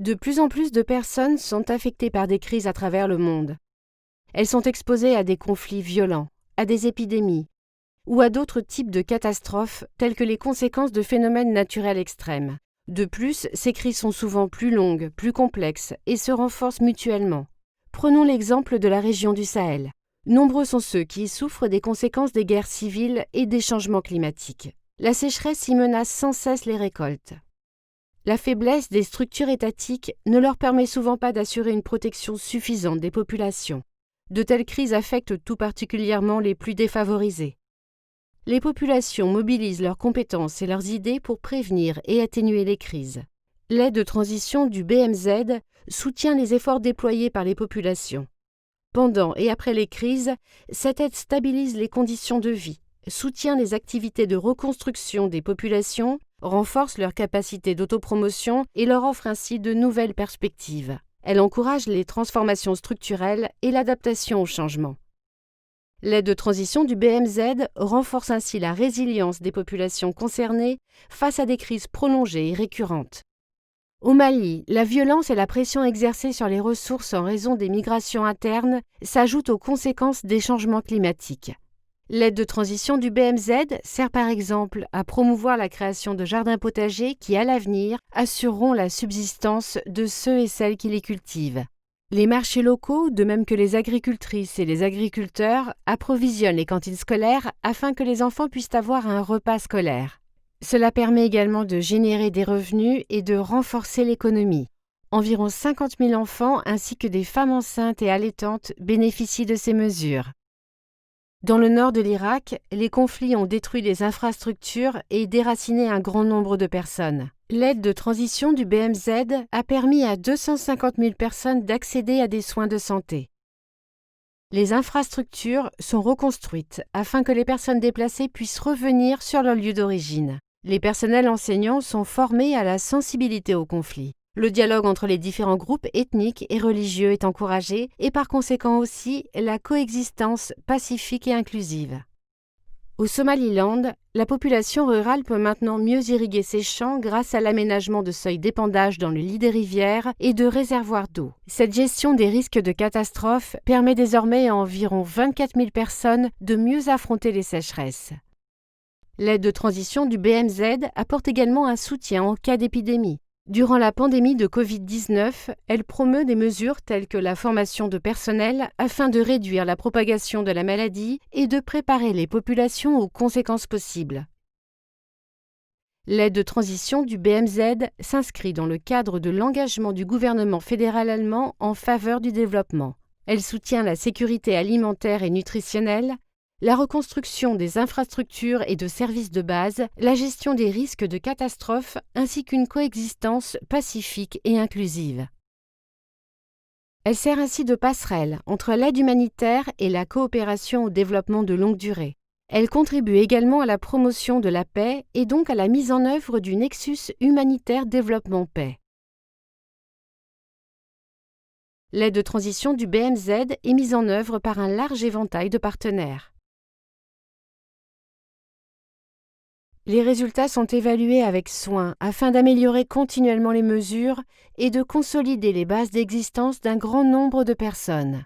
De plus en plus de personnes sont affectées par des crises à travers le monde. Elles sont exposées à des conflits violents, à des épidémies ou à d'autres types de catastrophes telles que les conséquences de phénomènes naturels extrêmes. De plus, ces crises sont souvent plus longues, plus complexes et se renforcent mutuellement. Prenons l'exemple de la région du Sahel. Nombreux sont ceux qui y souffrent des conséquences des guerres civiles et des changements climatiques. La sécheresse y menace sans cesse les récoltes. La faiblesse des structures étatiques ne leur permet souvent pas d'assurer une protection suffisante des populations. De telles crises affectent tout particulièrement les plus défavorisés. Les populations mobilisent leurs compétences et leurs idées pour prévenir et atténuer les crises. L'aide de transition du BMZ soutient les efforts déployés par les populations. Pendant et après les crises, cette aide stabilise les conditions de vie, soutient les activités de reconstruction des populations, renforce leur capacité d'autopromotion et leur offre ainsi de nouvelles perspectives. Elle encourage les transformations structurelles et l'adaptation au changement. L'aide de transition du BMZ renforce ainsi la résilience des populations concernées face à des crises prolongées et récurrentes. Au Mali, la violence et la pression exercée sur les ressources en raison des migrations internes s'ajoutent aux conséquences des changements climatiques. L'aide de transition du BMZ sert par exemple à promouvoir la création de jardins potagers qui, à l'avenir, assureront la subsistance de ceux et celles qui les cultivent. Les marchés locaux, de même que les agricultrices et les agriculteurs, approvisionnent les cantines scolaires afin que les enfants puissent avoir un repas scolaire. Cela permet également de générer des revenus et de renforcer l'économie. Environ 50 000 enfants ainsi que des femmes enceintes et allaitantes bénéficient de ces mesures. Dans le nord de l'Irak, les conflits ont détruit des infrastructures et déraciné un grand nombre de personnes. L'aide de transition du BMZ a permis à 250 000 personnes d'accéder à des soins de santé. Les infrastructures sont reconstruites afin que les personnes déplacées puissent revenir sur leur lieu d'origine. Les personnels enseignants sont formés à la sensibilité au conflit. Le dialogue entre les différents groupes ethniques et religieux est encouragé et par conséquent aussi la coexistence pacifique et inclusive. Au Somaliland, la population rurale peut maintenant mieux irriguer ses champs grâce à l'aménagement de seuils d'épandage dans le lit des rivières et de réservoirs d'eau. Cette gestion des risques de catastrophes permet désormais à environ 24 000 personnes de mieux affronter les sécheresses. L'aide de transition du BMZ apporte également un soutien en cas d'épidémie. Durant la pandémie de Covid-19, elle promeut des mesures telles que la formation de personnel afin de réduire la propagation de la maladie et de préparer les populations aux conséquences possibles. L'aide de transition du BMZ s'inscrit dans le cadre de l'engagement du gouvernement fédéral allemand en faveur du développement. Elle soutient la sécurité alimentaire et nutritionnelle, la reconstruction des infrastructures et de services de base, la gestion des risques de catastrophes ainsi qu'une coexistence pacifique et inclusive. Elle sert ainsi de passerelle entre l'aide humanitaire et la coopération au développement de longue durée. Elle contribue également à la promotion de la paix et donc à la mise en œuvre du nexus humanitaire développement-paix. L'aide de transition du BMZ est mise en œuvre par un large éventail de partenaires. Les résultats sont évalués avec soin afin d'améliorer continuellement les mesures et de consolider les bases d'existence d'un grand nombre de personnes.